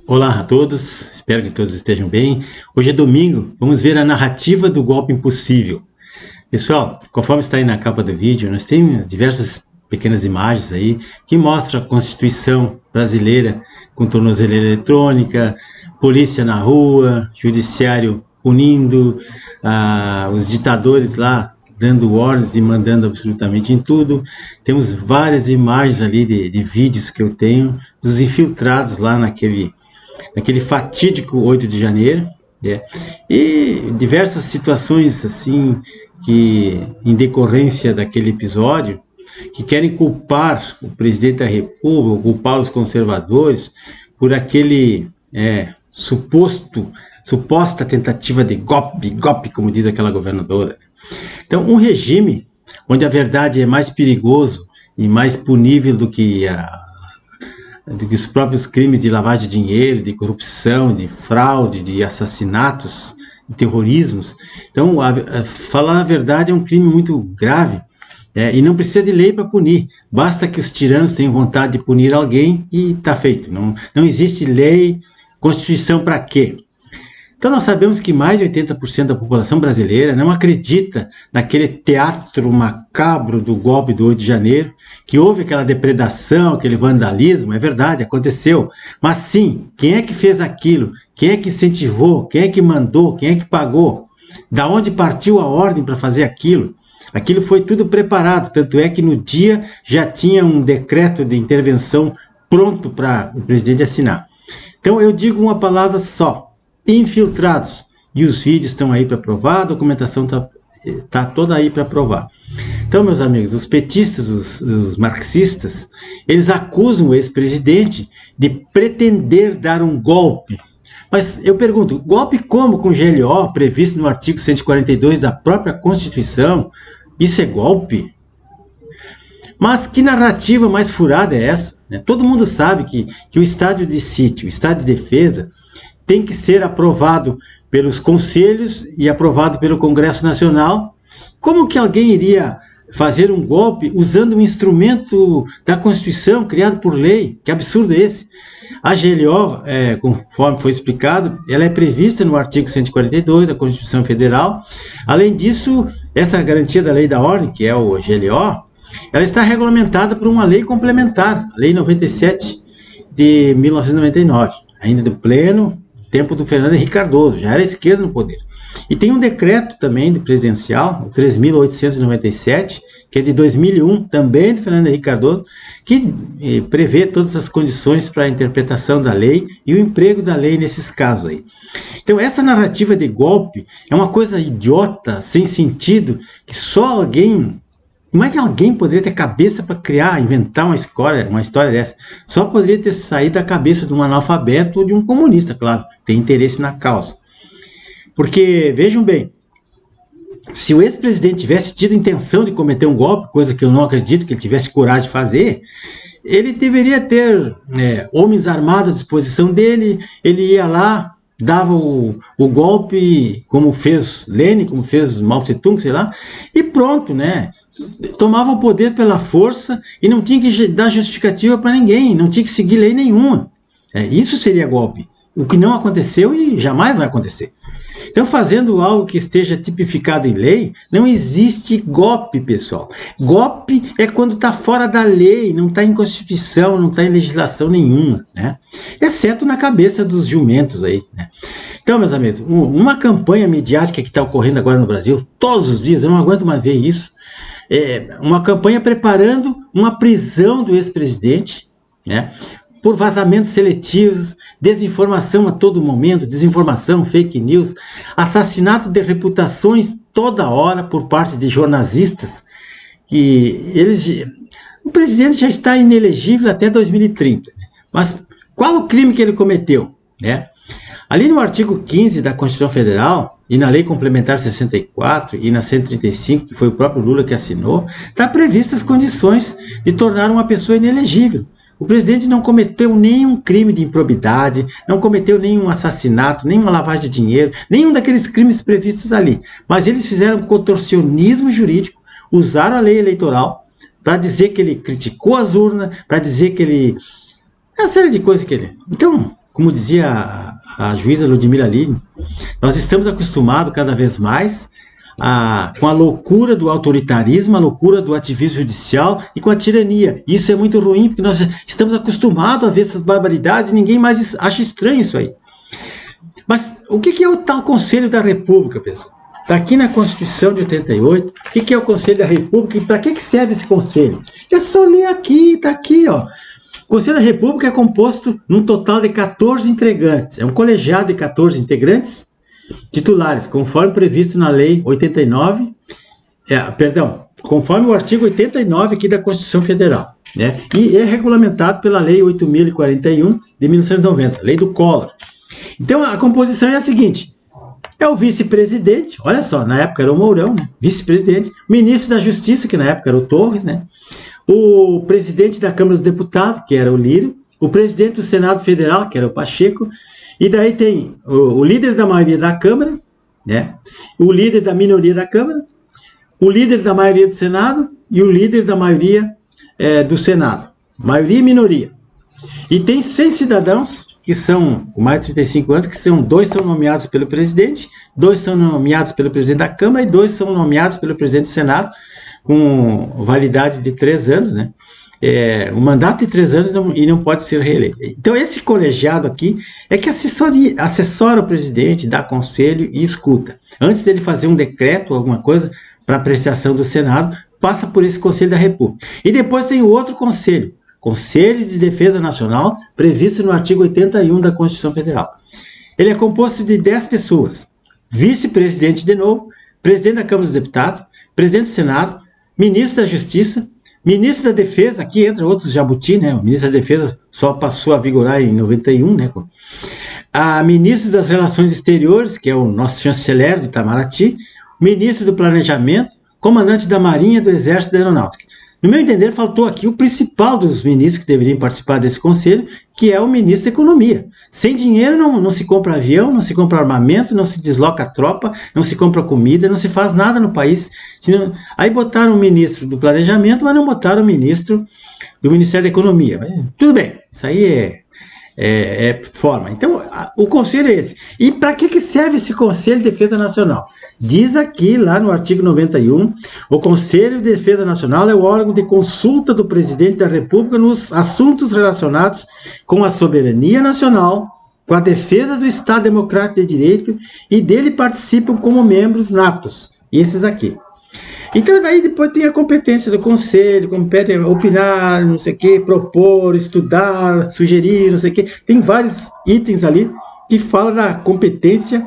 Olá a todos, espero que todos estejam bem. Hoje é domingo, vamos ver a narrativa do golpe impossível. Pessoal, conforme está aí na capa do vídeo, nós temos diversas pequenas imagens aí que mostram a Constituição brasileira com tornozeleira eletrônica, polícia na rua, judiciário punindo, os ditadores lá dando ordens e mandando absolutamente em tudo. Temos várias imagens ali de vídeos que eu tenho dos infiltrados lá naquele fatídico 8 de janeiro, né? E diversas situações assim que, em decorrência daquele episódio, que querem culpar o presidente da República, culpar os conservadores por aquele suposta tentativa de golpe, como diz aquela governadora. Então, um regime onde a verdade é mais perigoso e mais punível do que os próprios crimes de lavagem de dinheiro, de corrupção, de fraude, de assassinatos, de terrorismos. Então, falar a verdade é um crime muito grave, e não precisa de lei para punir. Basta que os tiranos tenham vontade de punir alguém e está feito. Não existe lei, Constituição para quê? Então nós sabemos que mais de 80% da população brasileira não acredita naquele teatro macabro do golpe do 8 de janeiro, que houve aquela depredação, aquele vandalismo. É verdade, aconteceu. Mas sim, quem é que fez aquilo? Quem é que incentivou? Quem é que mandou? Quem é que pagou? Da onde partiu a ordem para fazer aquilo? Aquilo foi tudo preparado, tanto é que no dia já tinha um decreto de intervenção pronto para o presidente assinar. Então eu digo uma palavra só: infiltrados. E os vídeos estão aí para provar, a documentação tá toda aí para provar. Então, meus amigos, os petistas, os marxistas, eles acusam o ex-presidente de pretender dar um golpe. Mas eu pergunto, golpe como com GLO previsto no artigo 142 da própria Constituição? Isso é golpe? Mas que narrativa mais furada é essa? Todo mundo sabe que o estado de sítio, o estado de defesa, tem que ser aprovado pelos conselhos e aprovado pelo Congresso Nacional. Como que alguém iria fazer um golpe usando um instrumento da Constituição criado por lei? Que absurdo é esse? A GLO, conforme foi explicado, ela é prevista no artigo 142 da Constituição Federal. Além disso, essa garantia da lei da ordem, que é o GLO, ela está regulamentada por uma lei complementar, a Lei 97 de 1999, ainda do pleno tempo do Fernando Henrique Cardoso, já era a esquerda no poder. E tem um decreto também de presidencial, o 3.897, que é de 2001, também de Fernando Henrique Cardoso, que prevê todas as condições para a interpretação da lei e o emprego da lei nesses casos aí. Então essa narrativa de golpe é uma coisa idiota, sem sentido, que só alguém... Como é que alguém poderia ter cabeça para criar, inventar uma história dessa? Só poderia ter saído da cabeça de um analfabeto ou de um comunista, claro, tem interesse na causa. Porque, vejam bem, se o ex-presidente tivesse tido intenção de cometer um golpe, coisa que eu não acredito que ele tivesse coragem de fazer, ele deveria ter homens armados à disposição dele, ele ia lá, dava o golpe, como fez Lenin, como fez Mao Tse-tung, sei lá, e pronto, né? Tomava o poder pela força e não tinha que dar justificativa para ninguém, não tinha que seguir lei nenhuma. Isso seria golpe, o que não aconteceu e jamais vai acontecer. Então, fazendo algo que esteja tipificado em lei, não existe golpe, pessoal. Golpe é quando está fora da lei, não está em Constituição, não está em legislação nenhuma, né? Exceto na cabeça dos jumentos aí, né? Então, meus amigos, uma campanha midiática que está ocorrendo agora no Brasil, todos os dias, eu não aguento mais ver isso, uma campanha preparando uma prisão do ex-presidente, né, por vazamentos seletivos, desinformação a todo momento, desinformação, fake news, assassinato de reputações toda hora por parte de jornalistas, o presidente já está inelegível até 2030, mas qual o crime que ele cometeu, né? Ali no artigo 15 da Constituição Federal, e na Lei Complementar 64 e na 135, que foi o próprio Lula que assinou, está previstas as condições de tornar uma pessoa inelegível. O presidente não cometeu nenhum crime de improbidade, não cometeu nenhum assassinato, nenhuma lavagem de dinheiro, nenhum daqueles crimes previstos ali. Mas eles fizeram contorcionismo jurídico, usaram a lei eleitoral para dizer que ele criticou as urnas, para dizer que ele... uma série de coisas que ele... Então, como dizia a juíza Ludmila Lini, nós estamos acostumados cada vez mais com a loucura do autoritarismo, a loucura do ativismo judicial e com a tirania. Isso é muito ruim, porque nós estamos acostumados a ver essas barbaridades e ninguém mais acha estranho isso aí. Mas o que é o tal Conselho da República, pessoal? Está aqui na Constituição de 88, o que é o Conselho da República e para que serve esse Conselho? É só ler aqui, está aqui, ó. O Conselho da República é composto num total de 14 integrantes. É um colegiado de 14 integrantes titulares, conforme previsto na Lei 89, conforme o artigo 89 aqui da Constituição Federal, né? E é regulamentado pela Lei 8.041 de 1990, Lei do Collor. Então a composição é a seguinte: é o vice-presidente, olha só, na época era o Mourão, né? Vice-presidente, ministro da Justiça, que na época era o Torres, né? O presidente da Câmara dos Deputados, que era o Lírio, o presidente do Senado Federal, que era o Pacheco, e daí tem o líder da maioria da Câmara, né? O líder da minoria da Câmara, o líder da maioria do Senado e o líder da maioria do Senado. Maioria e minoria. E tem 6 cidadãos que são com mais de 35 anos, que são 2 são nomeados pelo presidente, 2 são nomeados pelo presidente da Câmara e 2 são nomeados pelo presidente do Senado, com validade de 3 anos, né? Um mandato de 3 anos e não pode ser reeleito. Então, esse colegiado aqui é que assessora o presidente, dá conselho e escuta. Antes dele fazer um decreto ou alguma coisa para apreciação do Senado, passa por esse Conselho da República. E depois tem o outro conselho, Conselho de Defesa Nacional, previsto no artigo 81 da Constituição Federal. Ele é composto de 10 pessoas, vice-presidente de novo, presidente da Câmara dos Deputados, presidente do Senado, ministro da Justiça, ministro da Defesa, aqui entra outros jabuti, né? O ministro da Defesa só passou a vigorar em 91, né? A ministro das Relações Exteriores, que é o nosso chanceler do Itamaraty, ministro do Planejamento, comandante da Marinha, do Exército e da Aeronáutica. No meu entender, faltou aqui o principal dos ministros que deveriam participar desse conselho, que é o ministro da Economia. Sem dinheiro não se compra avião, não se compra armamento, não se desloca tropa, não se compra comida, não se faz nada no país. Aí botaram o ministro do Planejamento, mas não botaram o ministro do Ministério da Economia. Mas, tudo bem, isso aí é forma. Então, o conselho é esse. E para que serve esse Conselho de Defesa Nacional? Diz aqui, lá no artigo 91, o Conselho de Defesa Nacional é o órgão de consulta do presidente da República nos assuntos relacionados com a soberania nacional, com a defesa do Estado Democrático de Direito, e dele participam como membros natos, esses aqui. Então, daí depois tem a competência do conselho, compete opinar, não sei o quê, propor, estudar, sugerir, não sei o quê. Tem vários itens ali que falam da competência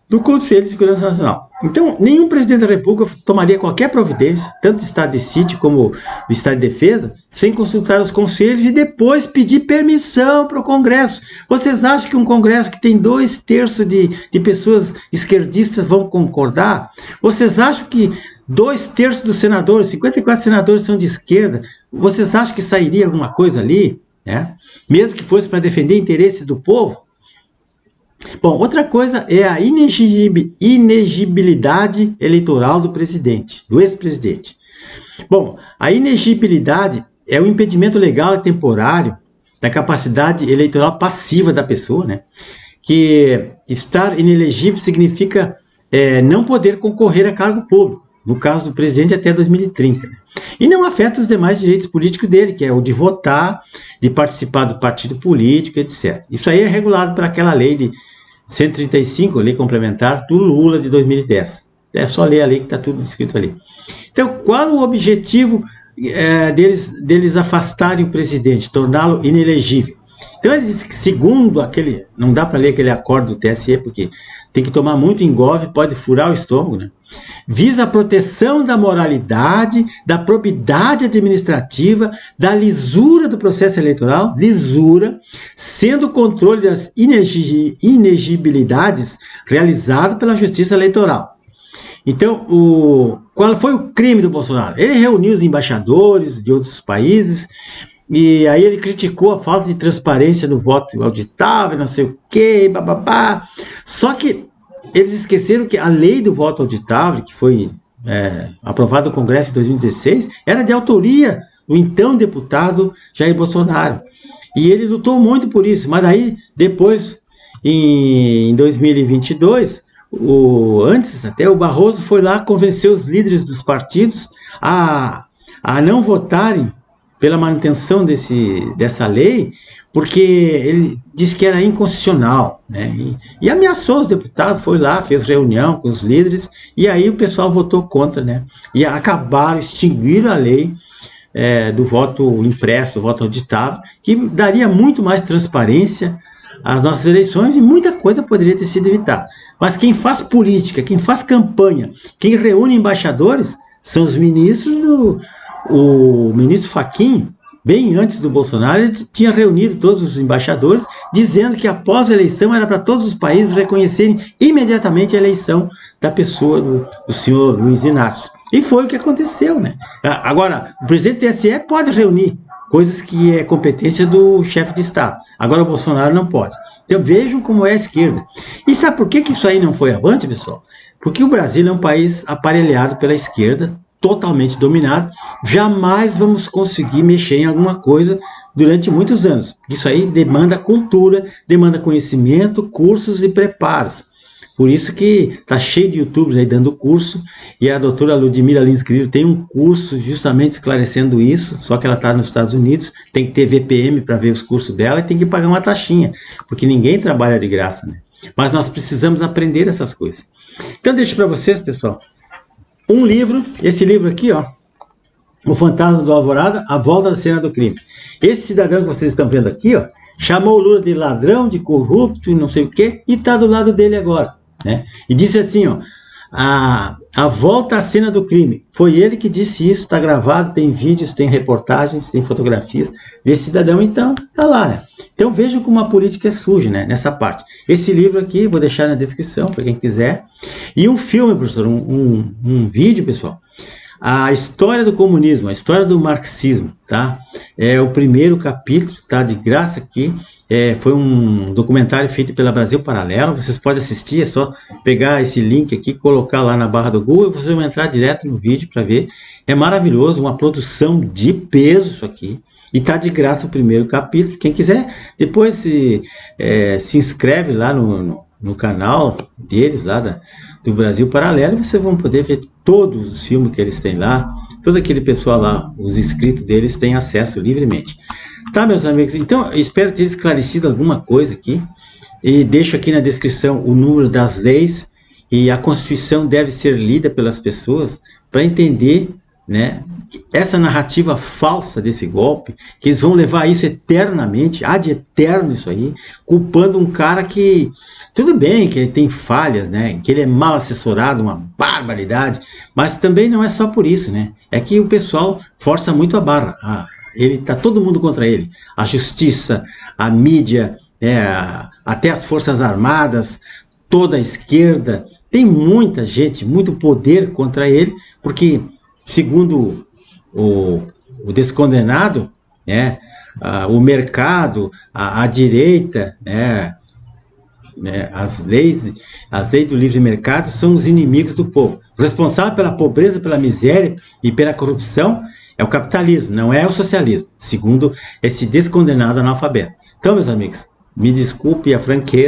do Conselho de Segurança Nacional. Então, nenhum presidente da República tomaria qualquer providência, tanto do estado de sítio como do estado de defesa, sem consultar os conselhos e depois pedir permissão para o Congresso. Vocês acham que um Congresso que tem 2/3 de pessoas esquerdistas vão concordar? Vocês acham que 2/3 dos senadores, 54 senadores são de esquerda? Vocês acham que sairia alguma coisa ali, né? Mesmo que fosse para defender interesses do povo? Bom, outra coisa é a inegibilidade eleitoral do presidente, do ex-presidente. Bom, a inegibilidade é o impedimento legal e temporário da capacidade eleitoral passiva da pessoa, né? Que estar inelegível significa não poder concorrer a cargo público, no caso do presidente até 2030. Né? E não afeta os demais direitos políticos dele, que é o de votar, de participar do partido político, etc. Isso aí é regulado por aquela lei de 135, lei complementar do Lula de 2010. É só ler a lei que está tudo escrito ali. Então, qual o objetivo deles afastarem o presidente, torná-lo inelegível? Então, ele disse que segundo aquele... Não dá para ler aquele acordo do TSE, porque tem que tomar muito engove, pode furar o estômago, né? Visa a proteção da moralidade, da probidade administrativa, da lisura do processo eleitoral, lisura, sendo o controle das inegibilidades realizado pela Justiça Eleitoral. Então, qual foi o crime do Bolsonaro? Ele reuniu os embaixadores de outros países, e aí ele criticou a falta de transparência no voto auditável, não sei o quê, bababá. Só que eles esqueceram que a lei do voto auditável, que foi aprovada no Congresso em 2016, era de autoria do então deputado Jair Bolsonaro. E ele lutou muito por isso, mas aí depois, em 2022, antes até o Barroso foi lá convencer os líderes dos partidos a não votarem pela manutenção dessa lei, porque ele disse que era inconstitucional, né? E ameaçou os deputados, foi lá, fez reunião com os líderes, e aí o pessoal votou contra, né? E acabaram, extinguiram a lei do voto impresso, do voto auditável, que daria muito mais transparência às nossas eleições e muita coisa poderia ter sido evitada. Mas quem faz política, quem faz campanha, quem reúne embaixadores, são os ministros o ministro Fachin, bem antes do Bolsonaro, ele tinha reunido todos os embaixadores, dizendo que após a eleição era para todos os países reconhecerem imediatamente a eleição da pessoa do senhor Luiz Inácio. E foi o que aconteceu, né? Agora, o presidente do TSE pode reunir coisas que é competência do chefe de Estado. Agora o Bolsonaro não pode. Então vejam como é a esquerda. E sabe por que isso aí não foi avante, pessoal? Porque o Brasil é um país aparelhado pela esquerda, totalmente dominado. Jamais vamos conseguir mexer em alguma coisa durante muitos anos. Isso aí demanda cultura, demanda conhecimento, cursos e preparos. Por isso que tá cheio de youtubers aí dando curso, e a doutora Ludmila Lins Grillo tem um curso justamente esclarecendo isso, só que ela está nos Estados Unidos, tem que ter VPN para ver os cursos dela e tem que pagar uma taxinha, porque ninguém trabalha de graça, né? Mas nós precisamos aprender essas coisas. Então deixo para vocês, pessoal, um livro, esse livro aqui, ó, O Fantasma do Alvorada, A Volta da Cena do Crime. Esse cidadão que vocês estão vendo aqui, ó, chamou o Lula de ladrão, de corrupto e não sei o quê, e está do lado dele agora, né? E disse assim, ó, a volta à cena do crime. Foi ele que disse isso, está gravado, tem vídeos, tem reportagens, tem fotografias desse cidadão, então tá lá, né? Então vejam como a política é suja, né? Nessa parte. Esse livro aqui, vou deixar na descrição para quem quiser. E um filme, professor, um vídeo, pessoal. A história do comunismo, a história do marxismo, tá? É o primeiro capítulo, tá? De graça aqui. Foi um documentário feito pela Brasil Paralelo. Vocês podem assistir, é só pegar esse link aqui, colocar lá na barra do Google e vocês vão entrar direto no vídeo para ver. É maravilhoso, uma produção de peso isso aqui. E tá de graça o primeiro capítulo. Quem quiser, depois se inscreve lá no canal deles, lá do Brasil Paralelo, e vocês vão poder ver todos os filmes que eles têm lá. Todo aquele pessoal lá, os inscritos deles, têm acesso livremente. Tá, meus amigos? Então, eu espero ter esclarecido alguma coisa aqui. E deixo aqui na descrição o número das leis. E a Constituição deve ser lida pelas pessoas para entender, né, essa narrativa falsa desse golpe, que eles vão levar isso eternamente, ad eterno isso aí, culpando um cara que, tudo bem que ele tem falhas, né, que ele é mal assessorado, uma barbaridade, mas também não é só por isso, né, é que o pessoal força muito a barra, ele tá todo mundo contra ele, a justiça, a mídia, até as forças armadas, toda a esquerda, tem muita gente, muito poder contra ele, porque segundo o descondenado, né, o mercado, a direita, né, as leis do livre mercado são os inimigos do povo. O responsável pela pobreza, pela miséria e pela corrupção é o capitalismo, não é o socialismo, segundo esse descondenado analfabeto. Então, meus amigos, me desculpe a franqueza,